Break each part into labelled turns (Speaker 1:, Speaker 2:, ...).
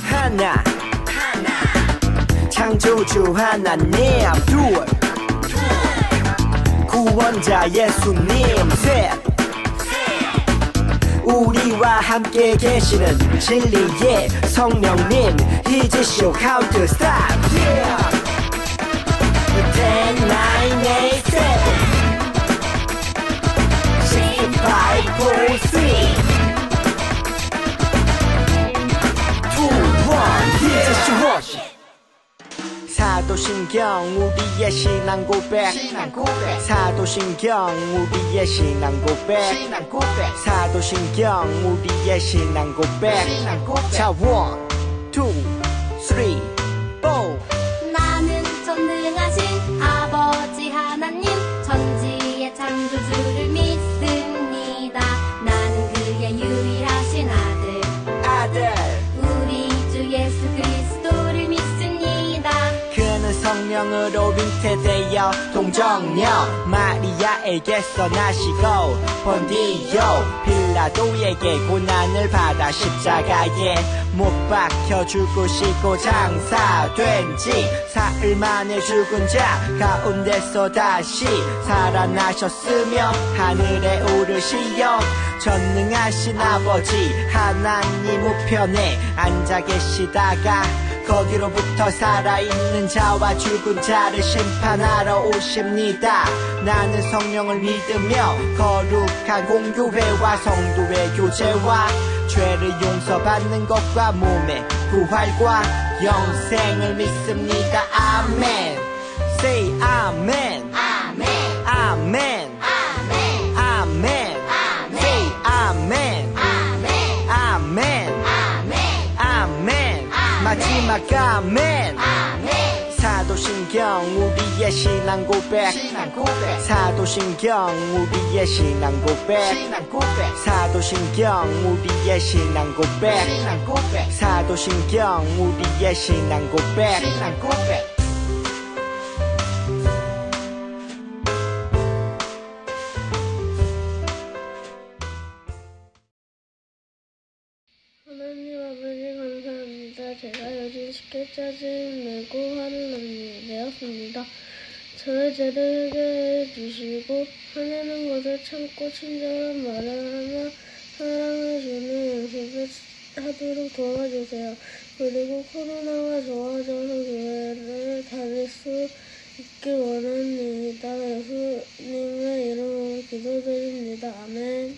Speaker 1: 하나 창조주 하나님 둘 구원자 예수님 셋 우리와 함께 계시는 진리의 성령님 이제 쇼 카운트 스탑 10, 9, 8, 7 6, 5, 4, 3 2, 1 사도신경 우리의 신앙 고백 사도신경 우리의 신앙 고백 사도신경 우리의 신앙 고백 자 1, 2, 3, 4
Speaker 2: 나는 전능하신 아버지 하나님 천지의 창조주를 믿습니다. 나는 그의 유일하신 아들 우리 주 예수 그리스도를 믿습니다.
Speaker 1: 그는 성령으로 잉태되어 동정녀 마리아에게서 나시고 본디오 빌라도에게 고난을 받아 십자가에 못 박혀 죽으시고 장사된 지 사흘 만에 죽은 자 가운데서 다시 살아나셨으며 하늘에 오르시어 전능하신 아버지 하나님 우편에 앉아 계시다가 거기로부터 살아있는 자와 죽은 자를 심판하러 오십니다. 나는 성령을 믿으며 거룩한 공교회와 성도의 교제와 죄를 용서받는 것과 몸의 부활과 영생을 믿습니다. 아멘. Say 아멘.
Speaker 2: 아멘
Speaker 1: 아멘.
Speaker 2: 아멘
Speaker 1: 아멘. Say 아멘.
Speaker 2: 아멘
Speaker 1: 아멘.
Speaker 2: 아멘
Speaker 1: 아멘. 마지막 아멘.
Speaker 2: 아멘
Speaker 1: 사도신경 우리의 신앙 고백 사도신경 우리의 신앙 고백 사도신경 우리의 신앙 고백 사도신경 우리의 신앙 고백
Speaker 3: 하나님 아버지 감사합니다. 제가 요즘 쉽게 짜증 내고 화를 내는 되었습니다. 저의 죄를 해결해 주시고 화내는 것을 참고 친절한 말을 하며 사랑을 주는 연습을 하도록 도와주세요. 그리고 코로나가 좋아져서 교회를 다닐 수 있길 원합니다. 예수님의 이름으로 기도드립니다. 아멘.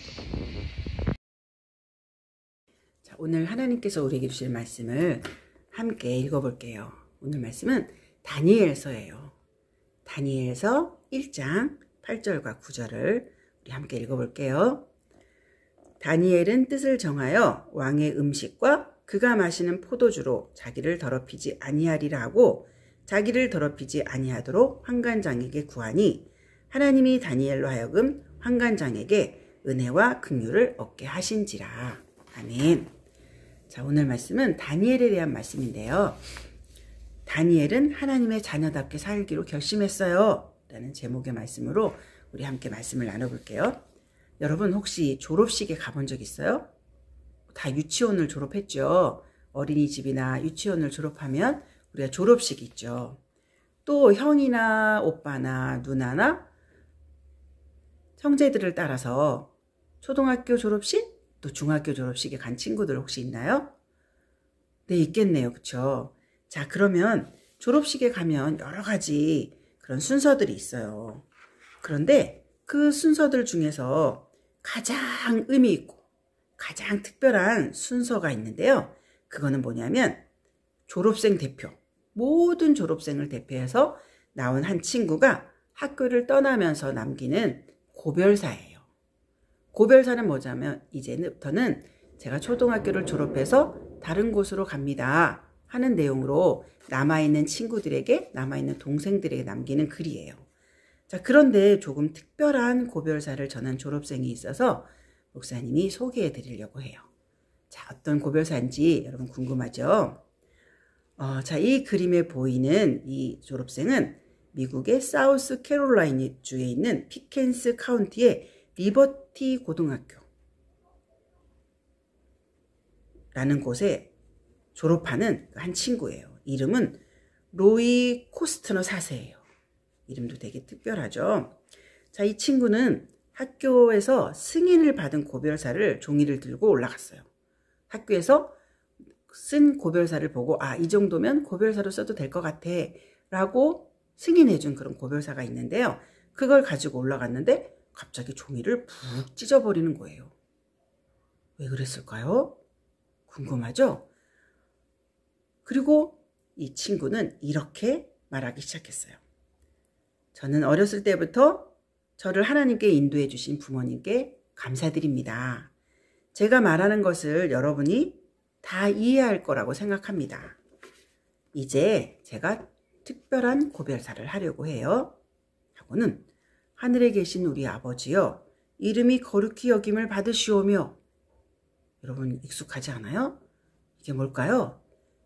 Speaker 4: 오늘 하나님께서 우리에게 주실 말씀을 함께 읽어볼게요. 오늘 말씀은 다니엘서예요. 다니엘서 1장 8절과 9절을 우리 함께 읽어볼게요. 다니엘은 뜻을 정하여 왕의 음식과 그가 마시는 포도주로 자기를 더럽히지 아니하리라 하고 자기를 더럽히지 아니하도록 환관장에게 구하니 하나님이 다니엘로 하여금 환관장에게 은혜와 긍휼을 얻게 하신지라. 아멘. 자, 오늘 말씀은 다니엘에 대한 말씀인데요. 다니엘은 하나님의 자녀답게 살기로 결심했어요. 라는 제목의 말씀으로 우리 함께 말씀을 나눠볼게요. 여러분 혹시 졸업식에 가본 적 있어요? 다 유치원을 졸업했죠. 어린이집이나 유치원을 졸업하면 우리가 졸업식이 있죠. 또 형이나 오빠나 누나나 형제들을 따라서 초등학교 졸업식? 또 중학교 졸업식에 간 친구들 혹시 있나요? 네, 있겠네요. 그쵸? 자, 그러면 졸업식에 가면 여러 가지 그런 순서들이 있어요. 그런데 그 순서들 중에서 가장 의미 있고 가장 특별한 순서가 있는데요. 그거는 뭐냐면 졸업생 대표, 모든 졸업생을 대표해서 나온 한 친구가 학교를 떠나면서 남기는 고별사예요. 고별사는 뭐냐면 이제부터는 제가 초등학교를 졸업해서 다른 곳으로 갑니다 하는 내용으로 남아있는 친구들에게, 남아있는 동생들에게 남기는 글이에요. 자, 그런데 조금 특별한 고별사를 전한 졸업생이 있어서 목사님이 소개해 드리려고 해요. 자, 어떤 고별사인지 여러분 궁금하죠? 자, 이 그림에 보이는 이 졸업생은 미국의 사우스 캐롤라이나 주에 있는 피켄스 카운티의 리버티 고등학교 라는 곳에 졸업하는 한 친구예요. 이름은 로이 코스트너 4세예요. 이름도 되게 특별하죠. 자, 이 친구는 학교에서 승인을 받은 고별사를 종이를 들고 올라갔어요. 학교에서 쓴 고별사를 보고 이 정도면 고별사로 써도 될 것 같아 라고 승인해준 그런 고별사가 있는데요. 그걸 가지고 올라갔는데 갑자기 종이를 푹 찢어버리는 거예요. 왜 그랬을까요? 궁금하죠? 그리고 이 친구는 이렇게 말하기 시작했어요. 저는 어렸을 때부터 저를 하나님께 인도해 주신 부모님께 감사드립니다. 제가 말하는 것을 여러분이 다 이해할 거라고 생각합니다. 이제 제가 특별한 고별사를 하려고 해요. 하고는 하늘에 계신 우리 아버지여 이름이 거룩히 여김을 받으시오며. 여러분 익숙하지 않아요? 이게 뭘까요?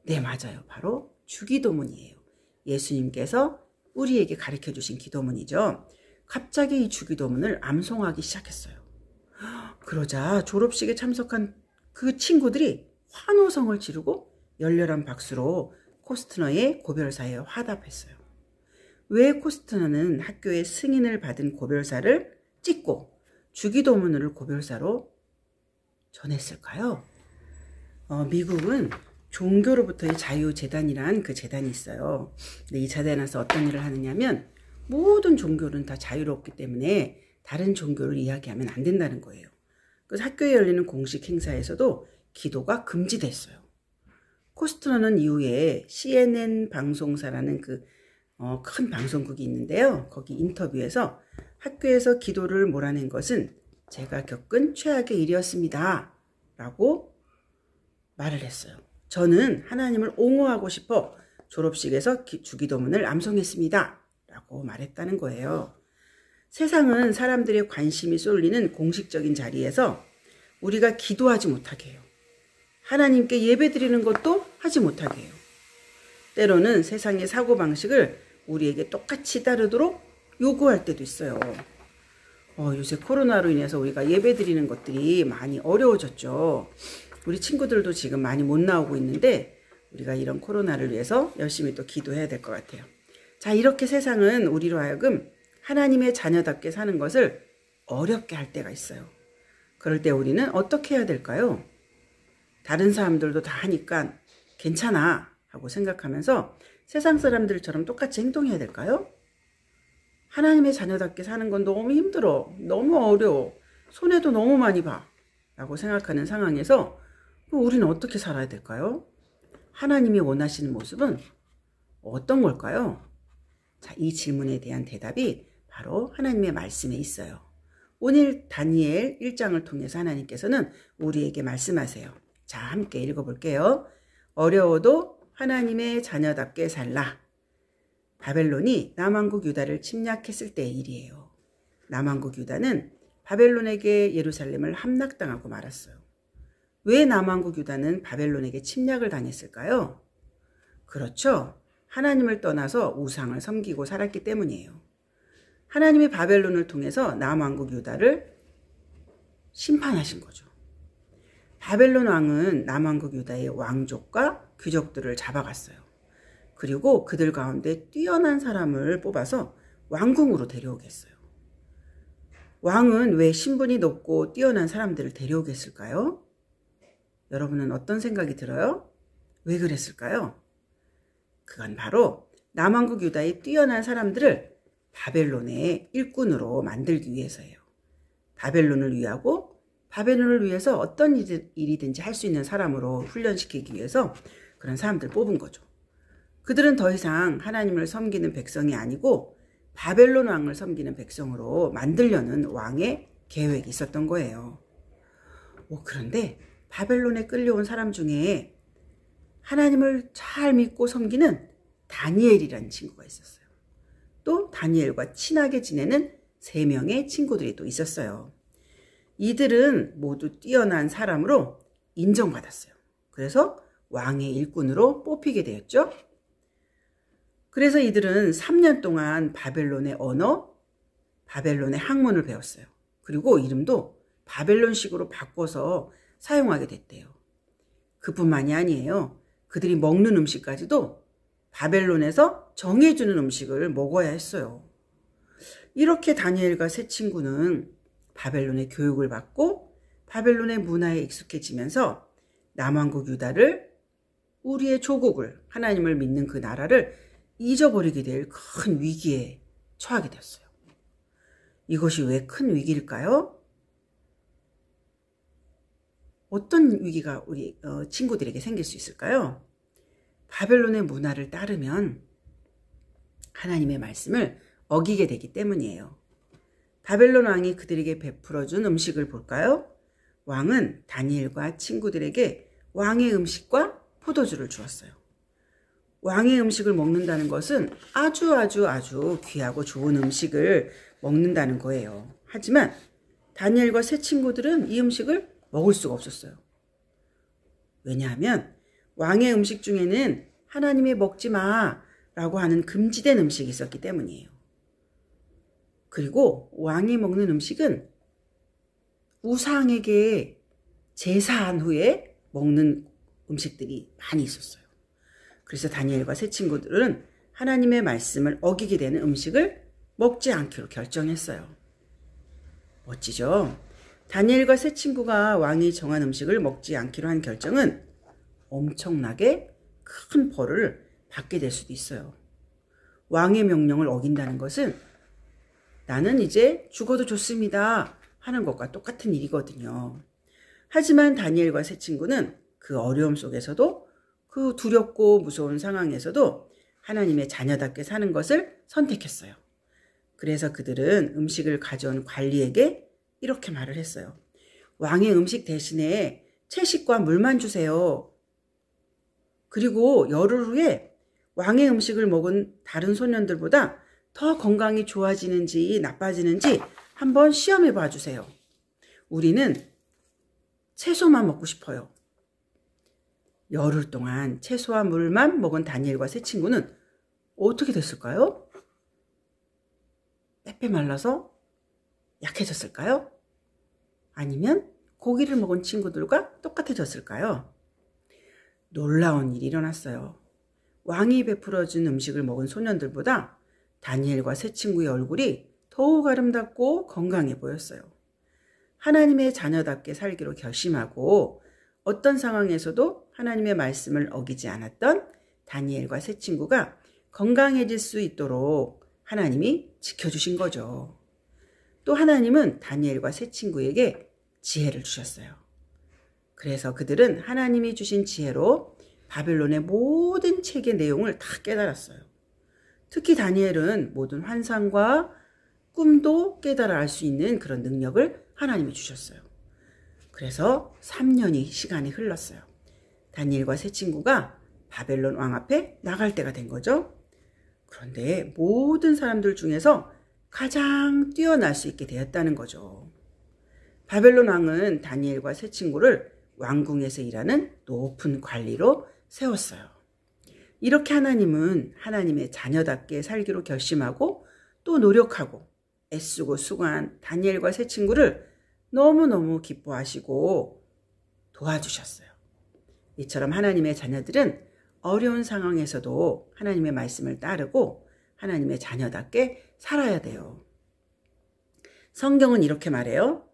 Speaker 4: 네, 맞아요. 바로 주기도문이에요. 예수님께서 우리에게 가르쳐 주신 기도문이죠. 갑자기 이 주기도문을 암송하기 시작했어요. 그러자 졸업식에 참석한 그 친구들이 환호성을 지르고 열렬한 박수로 코스트너의 고별사에 화답했어요. 왜 코스트너는 학교의 승인을 받은 고별사를 찍고 주기도문을 고별사로 전했을까요? 미국은 종교로부터의 자유재단이란 그 재단이 있어요. 근데 이 재단에서 어떤 일을 하느냐면 모든 종교는 다 자유롭기 때문에 다른 종교를 이야기하면 안 된다는 거예요. 그래서 학교에 열리는 공식 행사에서도 기도가 금지됐어요. 코스트너는 이후에 CNN 방송사라는 큰 방송국이 있는데요. 거기 인터뷰에서 학교에서 기도를 몰아낸 것은 제가 겪은 최악의 일이었습니다. 라고 말을 했어요. 저는 하나님을 옹호하고 싶어 졸업식에서 주기도문을 암송했습니다. 라고 말했다는 거예요. 세상은 사람들의 관심이 쏠리는 공식적인 자리에서 우리가 기도하지 못하게 해요. 하나님께 예배드리는 것도 하지 못하게 해요. 때로는 세상의 사고방식을 우리에게 똑같이 따르도록 요구할 때도 있어요. 요새 코로나로 인해서 우리가 예배드리는 것들이 많이 어려워졌죠. 우리 친구들도 지금 많이 못 나오고 있는데 우리가 이런 코로나를 위해서 열심히 또 기도해야 될 것 같아요. 자, 이렇게 세상은 우리로 하여금 하나님의 자녀답게 사는 것을 어렵게 할 때가 있어요. 그럴 때 우리는 어떻게 해야 될까요? 다른 사람들도 다 하니까 괜찮아 하고 생각하면서 세상 사람들처럼 똑같이 행동해야 될까요? 하나님의 자녀답게 사는 건 너무 힘들어. 너무 어려워. 손해도 너무 많이 봐. 라고 생각하는 상황에서 우리는 어떻게 살아야 될까요? 하나님이 원하시는 모습은 어떤 걸까요? 자, 이 질문에 대한 대답이 바로 하나님의 말씀에 있어요. 오늘 다니엘 1장을 통해서 하나님께서는 우리에게 말씀하세요. 자, 함께 읽어볼게요. 어려워도 하나님의 자녀답게 살라. 바벨론이 남왕국 유다를 침략했을 때의 일이에요. 남왕국 유다는 바벨론에게 예루살렘을 함락당하고 말았어요. 왜 남왕국 유다는 바벨론에게 침략을 당했을까요? 그렇죠. 하나님을 떠나서 우상을 섬기고 살았기 때문이에요. 하나님이 바벨론을 통해서 남왕국 유다를 심판하신 거죠. 바벨론 왕은 남왕국 유다의 왕족과 귀족들을 잡아갔어요. 그리고 그들 가운데 뛰어난 사람을 뽑아서 왕궁으로 데려오겠어요. 왕은 왜 신분이 높고 뛰어난 사람들을 데려오겠을까요? 여러분은 어떤 생각이 들어요? 왜 그랬을까요? 그건 바로 남왕국 유다의 뛰어난 사람들을 바벨론의 일꾼으로 만들기 위해서예요. 바벨론을 위하고 바벨론을 위해서 어떤 일이든지 할 수 있는 사람으로 훈련시키기 위해서 그런 사람들을 뽑은 거죠. 그들은 더 이상 하나님을 섬기는 백성이 아니고 바벨론 왕을 섬기는 백성으로 만들려는 왕의 계획이 있었던 거예요. 그런데 바벨론에 끌려온 사람 중에 하나님을 잘 믿고 섬기는 다니엘이라는 친구가 있었어요. 또 다니엘과 친하게 지내는 3명의 친구들이 또 있었어요. 이들은 모두 뛰어난 사람으로 인정받았어요. 그래서 왕의 일꾼으로 뽑히게 되었죠. 그래서 이들은 3년 동안 바벨론의 언어, 바벨론의 학문을 배웠어요. 그리고 이름도 바벨론식으로 바꿔서 사용하게 됐대요. 그뿐만이 아니에요. 그들이 먹는 음식까지도 바벨론에서 정해주는 음식을 먹어야 했어요. 이렇게 다니엘과 세 친구는 바벨론의 교육을 받고 바벨론의 문화에 익숙해지면서 남왕국 유다를, 우리의 조국을, 하나님을 믿는 그 나라를 잊어버리게 될 큰 위기에 처하게 되었어요. 이것이 왜 큰 위기일까요? 어떤 위기가 우리 친구들에게 생길 수 있을까요? 바벨론의 문화를 따르면 하나님의 말씀을 어기게 되기 때문이에요. 바벨론 왕이 그들에게 베풀어준 음식을 볼까요? 왕은 다니엘과 친구들에게 왕의 음식과 포도주를 주었어요. 왕의 음식을 먹는다는 것은 아주 귀하고 좋은 음식을 먹는다는 거예요. 하지만 다니엘과 세 친구들은 이 음식을 먹을 수가 없었어요. 왜냐하면 왕의 음식 중에는 하나님이 먹지 마라고 하는 금지된 음식이 있었기 때문이에요. 그리고 왕이 먹는 음식은 우상에게 제사한 후에 먹는 음식들이 많이 있었어요. 그래서 다니엘과 세 친구들은 하나님의 말씀을 어기게 되는 음식을 먹지 않기로 결정했어요. 멋지죠? 다니엘과 세 친구가 왕이 정한 음식을 먹지 않기로 한 결정은 엄청나게 큰 벌을 받게 될 수도 있어요. 왕의 명령을 어긴다는 것은 나는 이제 죽어도 좋습니다 하는 것과 똑같은 일이거든요. 하지만 다니엘과 세 친구는 그 어려움 속에서도, 그 두렵고 무서운 상황에서도 하나님의 자녀답게 사는 것을 선택했어요. 그래서 그들은 음식을 가져온 관리에게 이렇게 말을 했어요. 왕의 음식 대신에 채식과 물만 주세요. 그리고 열흘 후에 왕의 음식을 먹은 다른 소년들보다 더 건강이 좋아지는지 나빠지는지 한번 시험해 봐 주세요. 우리는 채소만 먹고 싶어요. 열흘 동안 채소와 물만 먹은 다니엘과 세 친구는 어떻게 됐을까요? 빼빼 말라서 약해졌을까요? 아니면 고기를 먹은 친구들과 똑같아졌을까요? 놀라운 일이 일어났어요. 왕이 베풀어준 음식을 먹은 소년들보다 다니엘과 세 친구의 얼굴이 더욱 아름답고 건강해 보였어요. 하나님의 자녀답게 살기로 결심하고 어떤 상황에서도 하나님의 말씀을 어기지 않았던 다니엘과 세 친구가 건강해질 수 있도록 하나님이 지켜주신 거죠. 또 하나님은 다니엘과 세 친구에게 지혜를 주셨어요. 그래서 그들은 하나님이 주신 지혜로 바벨론의 모든 책의 내용을 다 깨달았어요. 특히 다니엘은 모든 환상과 꿈도 깨달아 알 수 있는 그런 능력을 하나님이 주셨어요. 그래서 3년이 시간이 흘렀어요. 다니엘과 세 친구가 바벨론 왕 앞에 나갈 때가 된 거죠. 그런데 모든 사람들 중에서 가장 뛰어날 수 있게 되었다는 거죠. 바벨론 왕은 다니엘과 세 친구를 왕궁에서 일하는 높은 관리로 세웠어요. 이렇게 하나님은 하나님의 자녀답게 살기로 결심하고 또 노력하고 애쓰고 수고한 다니엘과 세 친구를 너무너무 기뻐하시고 도와주셨어요. 이처럼 하나님의 자녀들은 어려운 상황에서도 하나님의 말씀을 따르고 하나님의 자녀답게 살아야 돼요. 성경은 이렇게 말해요.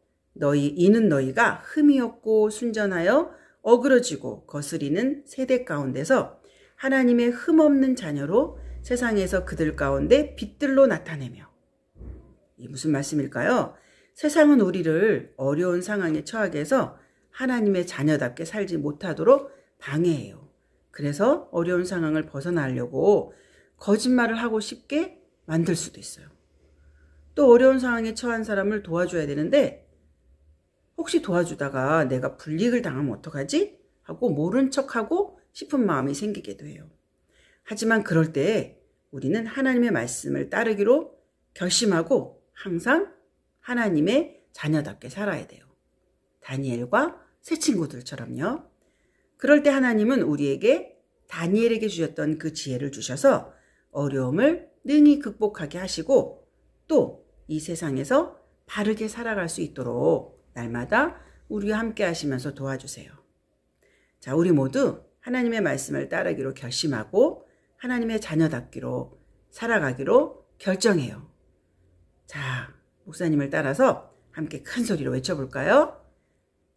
Speaker 4: 이는 너희가 흠이 없고 순전하여 어그러지고 거스리는 세대 가운데서 하나님의 흠없는 자녀로 세상에서 그들 가운데 빛들로 나타내며. 이 무슨 말씀일까요? 세상은 우리를 어려운 상황에 처하게 해서 하나님의 자녀답게 살지 못하도록 방해해요. 그래서 어려운 상황을 벗어나려고 거짓말을 하고 싶게 만들 수도 있어요. 또 어려운 상황에 처한 사람을 도와줘야 되는데 혹시 도와주다가 내가 불이익을 당하면 어떡하지? 하고 모른 척하고 싶은 마음이 생기기도 해요. 하지만 그럴 때 우리는 하나님의 말씀을 따르기로 결심하고 항상 하나님의 자녀답게 살아야 돼요. 다니엘과 새 친구들처럼요. 그럴 때 하나님은 우리에게 다니엘에게 주셨던 그 지혜를 주셔서 어려움을 능히 극복하게 하시고 또 이 세상에서 바르게 살아갈 수 있도록 날마다 우리와 함께 하시면서 도와주세요. 자, 우리 모두 하나님의 말씀을 따르기로 결심하고 하나님의 자녀답기로 살아가기로 결정해요. 자, 목사님을 따라서 함께 큰 소리로 외쳐볼까요?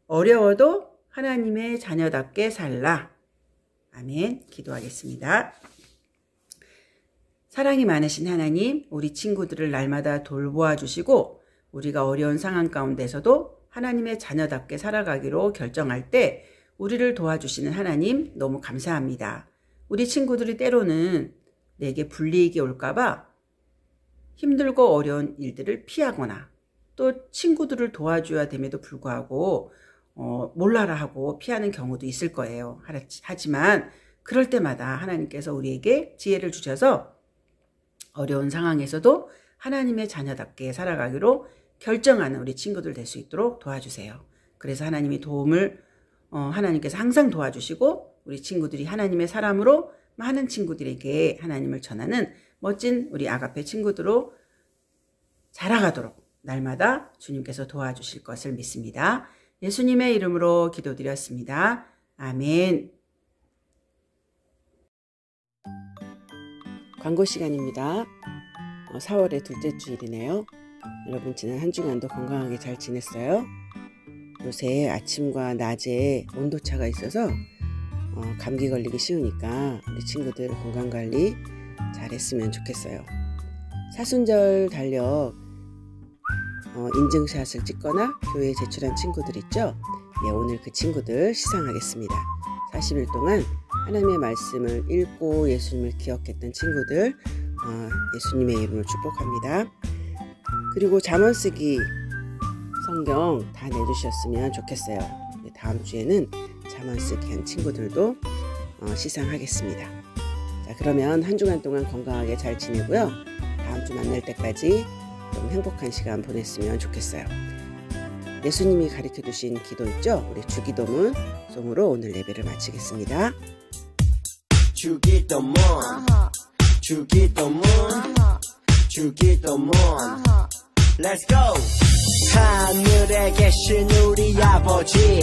Speaker 4: 어려워도 하나님의 자녀답게 살라. 아멘. 기도하겠습니다. 사랑이 많으신 하나님, 우리 친구들을 날마다 돌보아 주시고 우리가 어려운 상황 가운데서도 하나님의 자녀답게 살아가기로 결정할 때 우리를 도와주시는 하나님 너무 감사합니다. 우리 친구들이 때로는 내게 불이익이 올까봐 힘들고 어려운 일들을 피하거나 또 친구들을 도와줘야 됨에도 불구하고 몰라라 하고 피하는 경우도 있을 거예요. 하지만 그럴 때마다 하나님께서 우리에게 지혜를 주셔서 어려운 상황에서도 하나님의 자녀답게 살아가기로 결정하는 우리 친구들 될 수 있도록 도와주세요. 그래서 하나님이 하나님께서 항상 도와주시고 우리 친구들이 하나님의 사람으로 많은 친구들에게 하나님을 전하는 멋진 우리 아가페 친구들로 자라가도록 날마다 주님께서 도와주실 것을 믿습니다. 예수님의 이름으로 기도드렸습니다. 아멘. 광고 시간입니다. 4월의 둘째 주일이네요. 여러분 지난 한 주간도 건강하게 잘 지냈어요? 요새 아침과 낮에 온도차가 있어서 감기 걸리기 쉬우니까 우리 친구들 건강관리 잘했으면 좋겠어요. 사순절 달력 인증샷을 찍거나 교회에 제출한 친구들 있죠? 예, 오늘 그 친구들 시상하겠습니다. 40일 동안 하나님의 말씀을 읽고 예수님을 기억했던 친구들 예수님의 이름으로 축복합니다. 그리고 잠언쓰기 성경 다 내주셨으면 좋겠어요. 다음 주에는 잠언쓰기 한 친구들도 시상하겠습니다. 자, 그러면 한 주간 동안 건강하게 잘 지내고요. 다음 주 만날 때까지 좀 행복한 시간 보냈으면 좋겠어요. 예수님이 가르쳐 주신 기도 있죠? 우리 주기도문 송으로 오늘 예배를 마치겠습니다.
Speaker 1: 주기도문 주기도문 주기도문 Let's go! 하늘에 계신 우리 아버지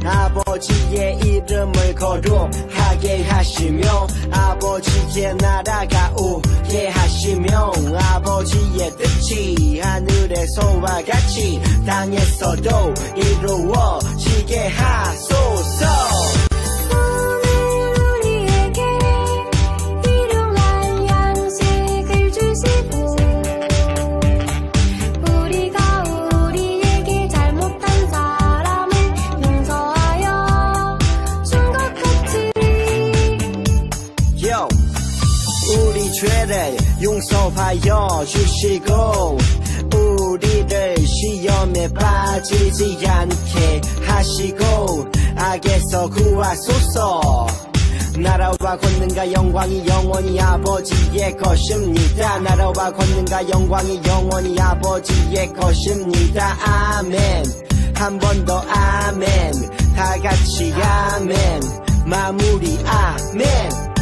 Speaker 1: 아버지의 이름을 거룩하게 하시며 아버지의 나라가 오게 하시며 아버지의 뜻이 하늘에서와 같이 땅에서도 이루어지게 하소서. 죄를 용서하여 주시고 우리를 시험에 빠지지 않게 하시고 악에서 구하소서. 나라와 권능과 영광이 영원히 아버지의 것입니다. 나라와 권능과 영광이 영원히 아버지의 것입니다. 아멘. 한 번 더 아멘. 다 같이 아멘. 마무리 아멘.